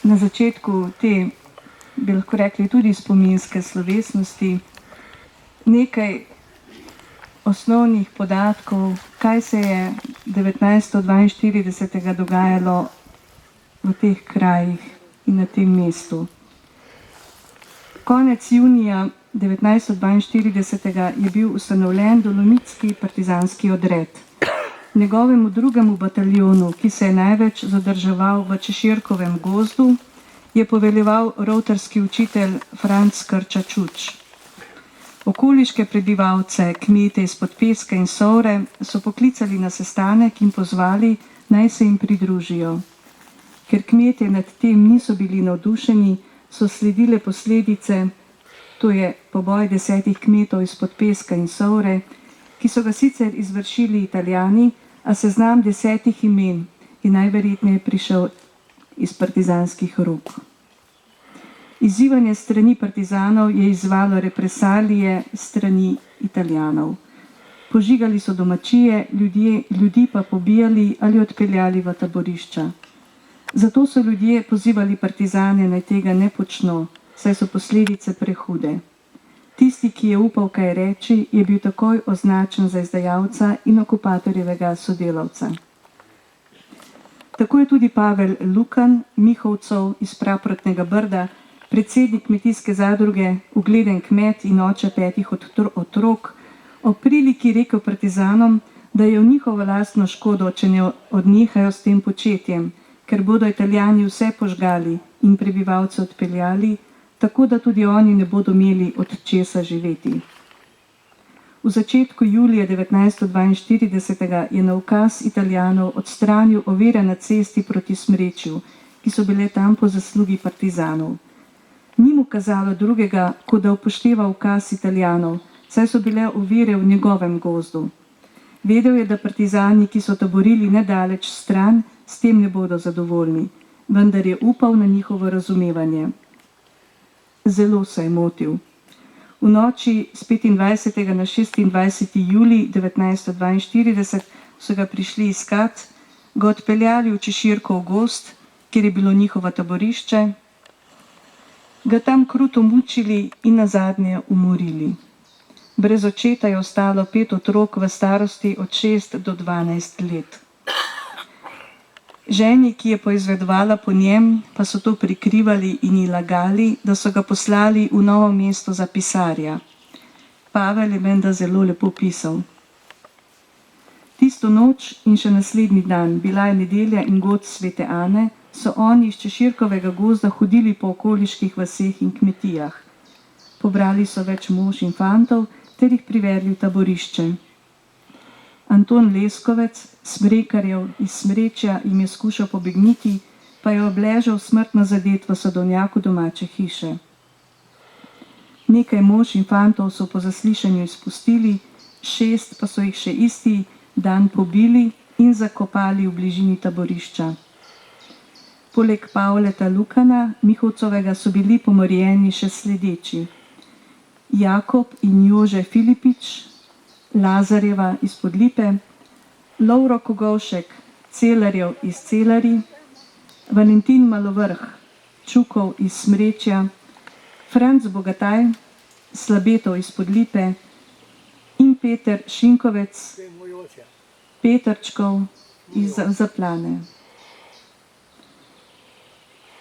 na začetku te, bi lahko rekli, tudi spominske slovesnosti nekaj osnovnih podatkov, kaj se je 1942. dogajalo v teh krajih in na tem mestu. Konec junija 1942. je bil ustanovljen Dolomitski partizanski odred. Njegovemu drugemu bataljonu, ki se je največ zadrževal v Češirkovem gozdu, je poveljeval rovtarski učitelj Franc Krča-Čuč. Okoliške prebivalce, kmete izpod Peska in Sovre so poklicali na sestanek in pozvali, naj se jim pridružijo. Ker kmetje nad tem niso bili navdušeni, so sledile posledice, to je poboj 10 kmetov izpod Peska in Sovre, ki so ga sicer izvršili Italijani, a seznam 10 imen je najverjetneje prišel iz partizanskih rok. Izzivanje strani partizanov je izzvalo represalije strani Italijanov. Požigali so domačije, ljudi pa pobijali ali odpeljali v taborišča. Zato so ljudje pozivali partizane, naj tega ne počno, saj so posledice prehude. Tisti, ki je upal kaj reči, je bil takoj označen za izdajalca in okupatorjevega sodelavca. Tako je tudi Pavel Lukan, Mihovcov iz Praprotnega Brda, predsednik kmetijske zadruge, ugleden kmet in oče 5 otrok, ob priliki rekel partizanom, da je v njihovo lastno škodo, če ne odnehajo s tem početjem, ker bodo Italijani vse požgali in prebivalce odpeljali, tako da tudi oni ne bodo imeli od česa živeti. V začetku julija 1942. je na ukaz Italijanov odstranil ovire na cesti proti Smrečju, ki so bile tam po zaslugi partizanov. Ni mu kazalo drugega, kot da upošteva ukaz Italijanov, saj so bile ovire v njegovem gozdu. Vedel je, da partizani, ki so taborili nedaleč stran, s tem ne bodo zadovoljni, vendar je upal na njihovo razumevanje. Zelo se je motil. V noči z 25. na 26. julij 1942 so ga prišli iskat, ga odpeljali v Češirkov gozd, kjer je bilo njihovo taborišče, ga tam kruto mučili in nazadnje umorili. Brez očeta je ostalo 5 otrok v starosti od 6 do 12 let. Ženi, ki je poizvedovala po njem, pa so to prikrivali in ji lagali, da so ga poslali v Novo mesto za pisarja. Pavel je menda zelo lepo pisal. Tisto noč in še naslednji dan, bila je nedelja in god svete Ane, so oni iz Češirkovega gozda hodili po okoliških vaseh in kmetijah. Pobrali so več mož in fantov ter jih privedli v taborišče. Anton Leskovec, smrekarjev iz Smrečja, jim je skušal pobegniti, pa je obležal smrtno zadet v sadovnjaku domače hiše. Nekaj mož in fantov so po zaslišanju izpustili, 6 pa so jih še isti dan pobili in zakopali v bližini taborišča. Poleg Pavleta Lukana, Mihovcovega, so bili pomorjeni še sledeči: Jakob in Jože Filipič, Lazarjeva iz Podlipe, Lovro Kogovšek, Celarjev iz Celari, Valentin Malovrh, Čukov iz Smrečja, Franc Bogataj, Slabetov iz Podlipe in Peter Šinkovec, Petrčkov iz Zaplane.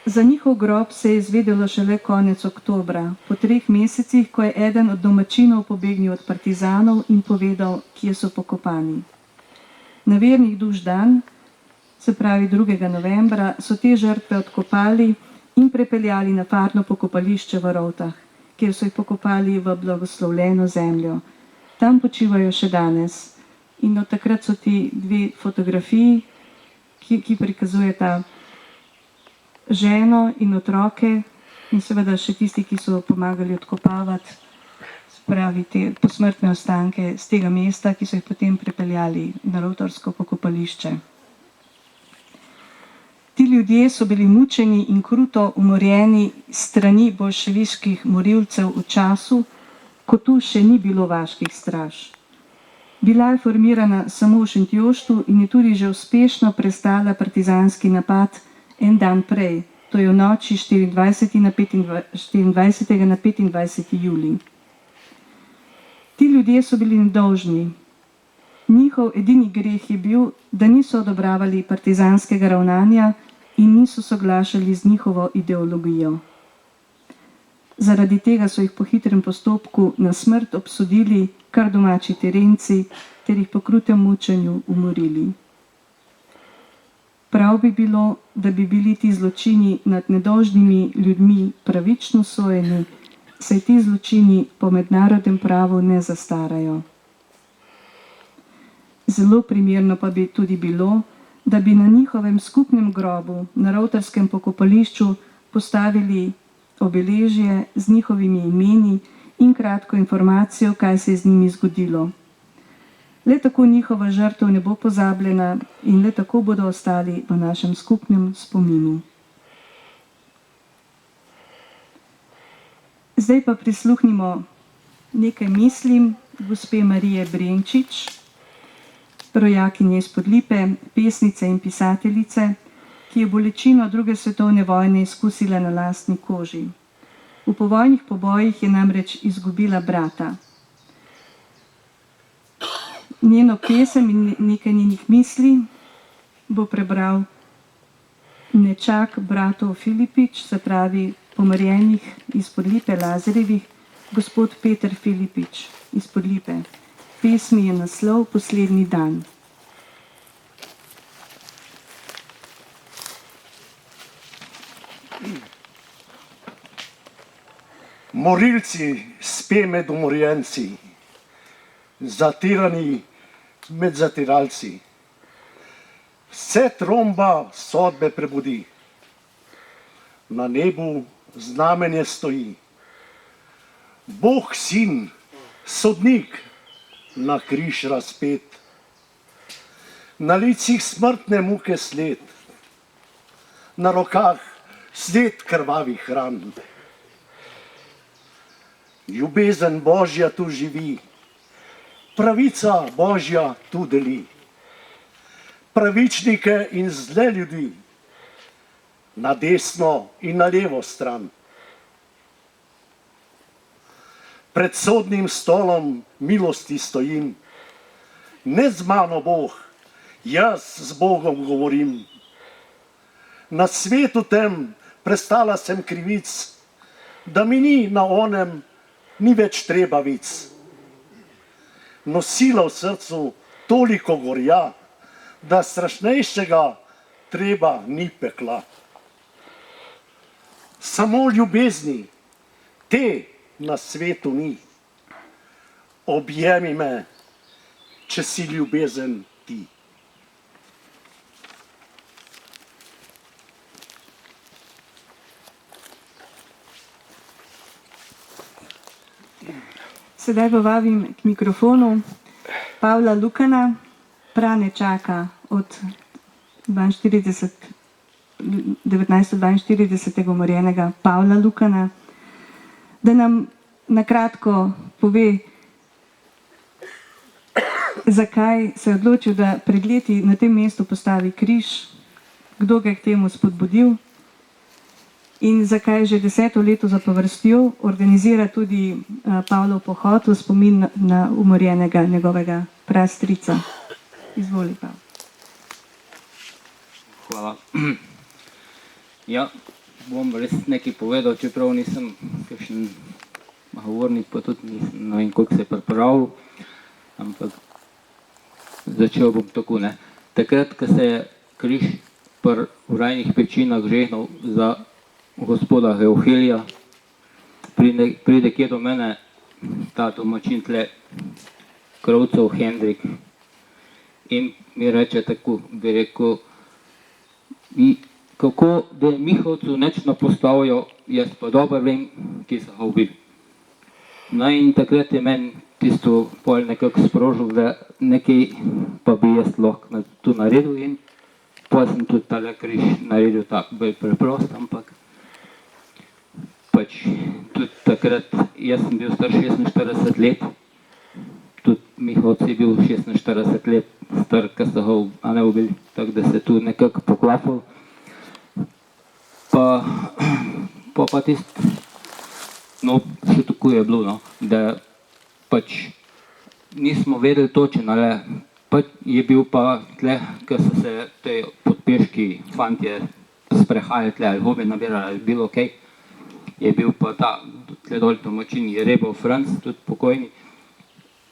Za njihov grob se je izvedelo šele konec oktobra, po 3 mesecih, ko je eden od domačinov pobegnil od partizanov in povedal, kje so pokopani. Na vernih duš dan, se pravi 2. novembra, so te žrtve odkopali in prepeljali na farno pokopališče v Rovtah, kjer so jih pokopali v blagoslovljeno zemljo. Tam počivajo še danes. In od takrat so ti 2 fotografiji, ki prikazujeta ženo in otroke in seveda še tisti, ki so pomagali odkopavati, spravi te posmrtne ostanke z tega mesta, ki so jih potem prepeljali na rovtorsko pokopališče. Ti ljudje so bili mučeni in kruto umorjeni strani boljševiških morilcev v času, ko tu še ni bilo vaških straž. Bila je formirana samo v Šentjoštu in je tudi že uspešno prestala partizanski napad en dan prej, to je v noči 24. na 25. julij. Ti ljudje so bili nedolžni. Njihov edini greh je bil, da niso odobravali partizanskega ravnanja in niso soglašali z njihovo ideologijo. Zaradi tega so jih po hitrem postopku na smrt obsodili kar domači terenci ter jih po krutem mučenju umorili. Prav bi bilo, da bi bili ti zločini nad nedolžnimi ljudmi pravično sojeni, saj ti zločini po mednarodnem pravu ne zastarajo. Zelo primerno pa bi tudi bilo, da bi na njihovem skupnem grobu na Rovtarskem pokopališču postavili obeležje z njihovimi imeni in kratko informacijo, kaj se je z njimi zgodilo. Le tako njihova žrtev ne bo pozabljena in le tako bodo ostali v našem skupnem spominu. Zdaj pa prisluhnimo nekaj mislim gospe Marije Brenčič, rojakinje iz Podlipe, pesnice in pisateljice, ki je bolečino druge svetovne vojne izkusila na lastni koži. V povojnih pobojih je namreč izgubila brata. Njeno pesem in nekaj njenih misli bo prebral nečak bratov Filipič, se pravi pomorjenih iz Podlipe Lazarjevih, gospod Peter Filipič iz Podlipe. Pesmi je naslov Poslednji dan. Morilci, spe med umorjenci, zatirani med zatiralci. Vse tromba sodbe prebudi, na nebu znamenje stoji. Bog sin, sodnik, na križ razpet, na licih smrtne muke sled, na rokah sled krvavih ran. Ljubezen Božja tu živi, pravica Božja tu deli. Pravičnike in zle ljudi, na desno in na levo stran. Pred sodnim stolom milosti stojim, ne z mano Bog, jaz z Bogom govorim. Na svetu tem prestala sem krivic, da mi ni na onem ni več treba vic. Nosila v srcu toliko gorja, da strašnejšega treba ni pekla. Samo ljubezni, te na svetu ni. Objemi me, če si ljubezen ti. Sedaj povabim k mikrofonu Pavla Lukana, pranečaka od 1942. umorjenega Pavla Lukana, da nam na kratko pove, zakaj se je odločil, da pred leti na tem mestu postavi križ, kdo ga je k temu spodbudil in zakaj že 10. leto zapovrstjo organizira tudi Pavlov pohod v spomin na umorjenega njegovega prastrica. Izvoli, Pavel. Hvala. Ja, bom res nekaj povedal, čeprav nisem kakšen govornik, pa tudi nisem, ne vem, koliko se je pripravil, ampak začel bom tako, ne. Takrat, ko se je križ pri Vrajnih pečinah žehnal za gospoda Euhelija, pride kje do mene ta domačin tle, Krovcev Hendrik, in mi reče tako, bi rekel, kako da je Mihovcu neč napostavijo, jaz pa dobro vem, ki so ga ubili. No in takrat je meni tisto pol nekako sprožil, da nekaj pa bi jaz lahko tu naredil in pa sem tudi tale križ naredil tako bolj preprost, ampak pač tudi takrat, jaz sem bil star 46 let, tudi Mihovc je bil 46 let star, ko so ga ubili, tako da se tu nekako poklapal. Pa tisto, no, še tako je bilo, no, da pač nismo vedeli točno, ali pač je bil pa tle, ko so se te podpeški fantje sprehajali tle, ali hobi nabirali, ali bilo kaj, je bil pa ta tle dol domačin Rebov Franc, tudi pokojni.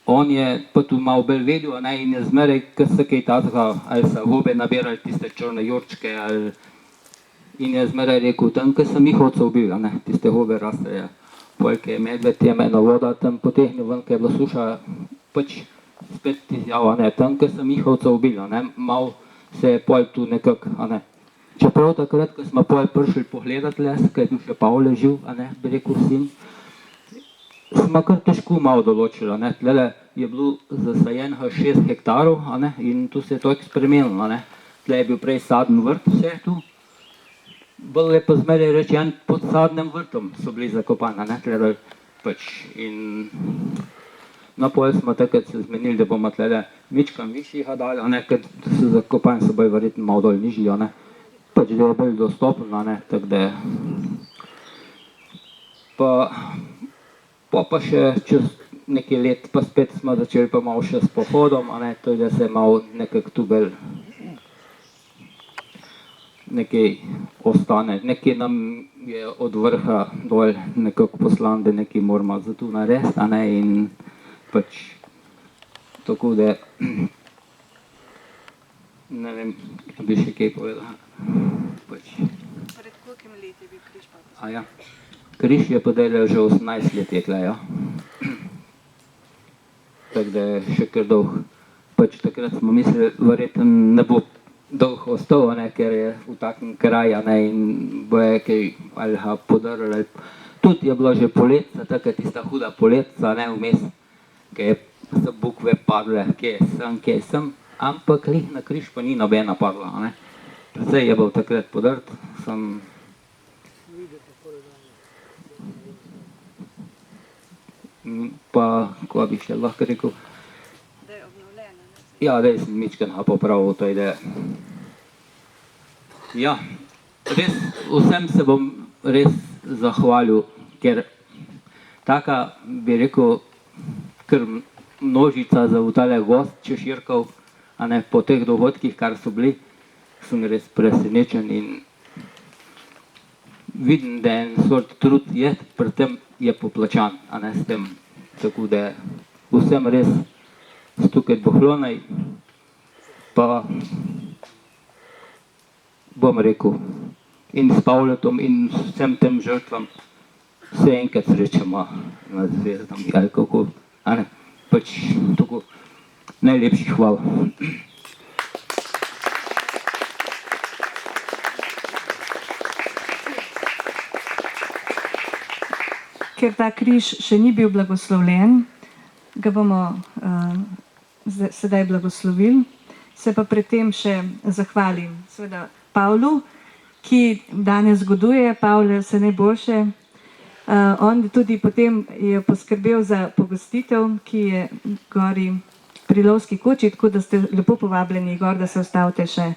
On je pa tu malo bolj vedel, ne, in je zmeraj, ko se kaj tazga, ali so hobi nabirali tiste črne jurčke, ali in je zmeraj rekel, tam, ko sem mihovcev bil, ne, tiste hobe rastejo. Poleg je medved, je meno voda tam potehnil ven, ko je bila suša, pač spet izjava, ne, tam, ko sem mihovcev bil, ne, mal se je pol tu nekako, a ne. Čeprav takrat, ko smo pol prišli pogledat les, ko je bil še Pavle živ, a ne, bi rekel sin, smo kar težko malo določili, ne, tlele je bilo zasajenega 6 hektarov, a ne, in tu se je to spremenilo, a ne. Tle je bil prej saden vrt, vse tu. Bolj je pa zmeraj reči, pod sadnim vrtom so bili zakopani, ne, tle pač in no, pol smo takrat se zmenili, da bomo tle mičkam višjega dali, a ne, ker so zakopani, so bolj verjetno malo dol nižji, a ne, pač da je bolj dostopen, a ne, tako da pa še čez nekaj let, pa spet smo začeli pa malo še s pohodom, a ne, to je, da se malo nekako tu bolj nekaj ostane, nekaj nam je od vrha dol nekako poslan, da nekaj moramo za tu narediti, a ne, in pač tako da ne vem, bi še kaj povedal. Pač. Pred kolikimi leti je bil križ pa? A ja, križ je podelil že 18 let je tle, ja. Tako da je še kar dolg. Pač takrat smo mislili, verjetno ne bo dolg ostal, ne, ker je v takem kraju, ne, in bo je kaj ali ga podarili. Tudi je bila že poletca, takrat tista huda poletca, ne, vmes, ki so bukve padle, kje sem, ampak lih na križ pa ni nobena padla, ne. Precej je bil takrat podrt, sem pa, ko bi še lahko rekel, Da je obnovljena, ne? ja, da sem mičkega popravil, to je da. Ja, res, vsem se bom res zahvalil, ker taka, bi rekel, kar množica za tale gost Češirkov, a ne, po teh dogodkih, kar so bili, sem res presenečen in vidim, da en sort trud je, pri tem je poplačan, a ne, s tem. Tako da vsem res stukaj bohlonaj, pa bom rekel, in s Pavletom in vsem tem žrtvam se enkrat srečamo na zvezdami, ali kako, a ne, pač tako najlepših hvala. Ker ta križ še ni bil blagoslovljen, ga bomo sedaj blagoslovili. Se pa pred tem še zahvalim seveda Pavlu, ki danes goduje. Pavle, vse najboljše. On tudi potem je poskrbel za pogostitev, ki je gori pri Lovski koči, tako da ste lepo povabljeni gor, da se ostavite še,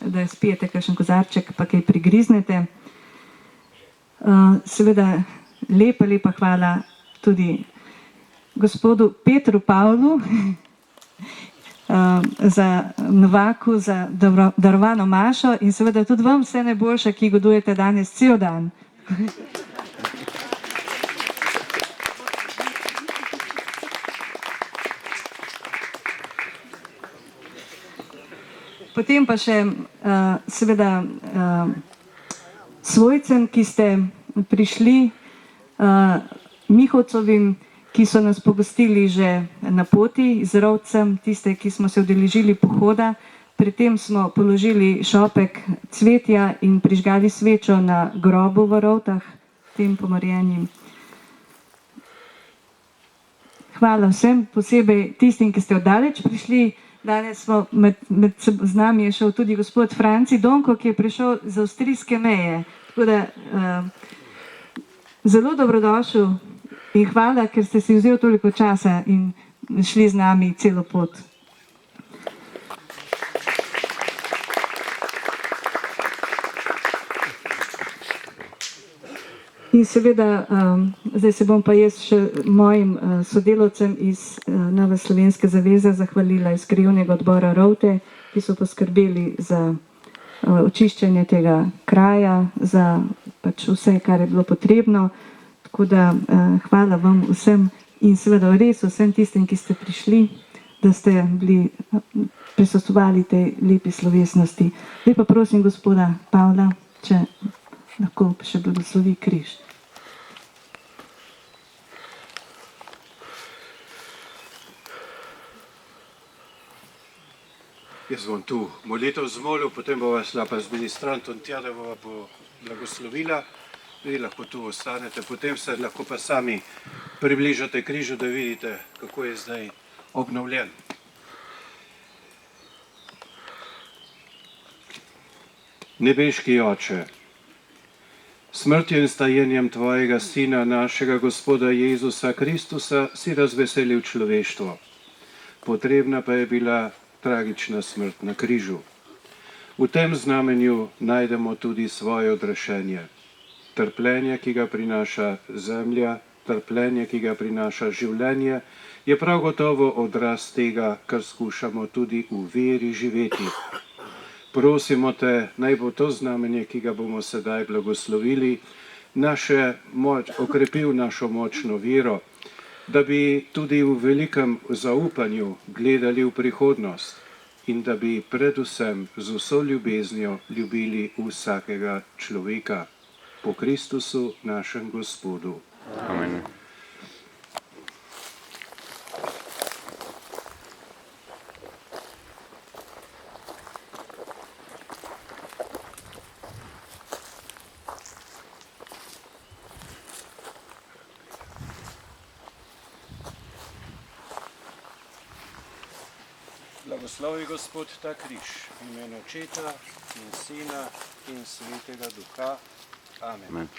da spijete kakšen kozarček, pa kaj prigriznete. Seveda lepa hvala tudi gospodu Petru Pavlu, za Novaku, za darovano mašo in seveda tudi vam vse najboljše, ki godujete danes cel dan. Potem pa še seveda svojcem, ki ste prišli, Mihovcovim, ki so nas pogostili že na poti z Rovcem, tiste, ki smo se udeležili pohoda. Pri tem smo položili šopek cvetja in prižgali svečo na grobu v Rovtah, tem pomorjenim. Hvala vsem, posebej tistim, ki ste oddaleč prišli. Danes smo z nami je šel tudi gospod Franci Donko, ki je prišel z avstrijske meje. Tako da zelo dobrodošel in hvala, ker ste si vzeli toliko časa in šli z nami celo pot. In seveda, zdaj se bom pa jaz še mojim sodelovcem iz Nove Slovenske zaveze zahvalila iz krajevnega odbora Rovte, ki so poskrbeli za očiščenje tega kraja, za pač vse, kar je bilo potrebno. Tako da hvala vam vsem in seveda res vsem tistim, ki ste prišli, da ste bili prisostvovali tej lepi slovesnosti. Zdaj pa prosim gospoda Pavla, če lahko še blagoslovi križ. Jaz bom tu molitev zmolil, potem bova šla pa z ministrantom tja, da bova blagoslovila. Vi lahko tu ostanete, potem se lahko pa sami približate križu, da vidite, kako je zdaj obnovljen. Nebeški Oče, smrtjo in stajenjem Tvojega Sina, našega Gospoda Jezusa Kristusa, si razveselil človeštvo. Potrebna pa je bila tragična smrt na križu. V tem znamenju najdemo tudi svoje odrešenje. Trpljenje, ki ga prinaša zemlja, trpljenje, ki ga prinaša življenje, je prav gotovo odraz tega, kar skušamo tudi v veri živeti. Prosimo te, naj bo to znamenje, ki ga bomo sedaj blagoslovili, okrepil našo močno vero, da bi tudi v velikem zaupanju gledali v prihodnost in da bi predvsem z vso ljubeznijo ljubili vsakega človeka. Po Kristusu, našem Gospodu. Amen. Blagoslovi Gospod ta križ, v imenu Očeta in Sina in Svetega Duha. Amen. Amen.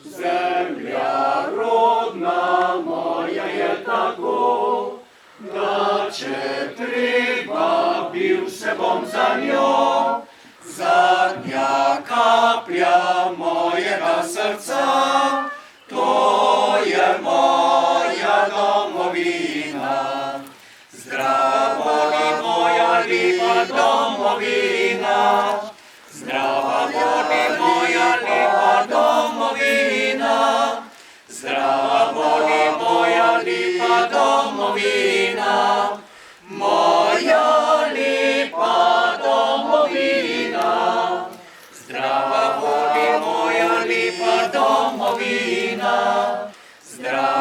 Zemlja kaplja mojega srca, to je moja domovina. Zdravo li moja lepa domovina, zdravo li moja lepa domovina, zdravo li moja lepa domovina, moja lepa domovina. Zdrava vodi moja lepa domovina, zdrava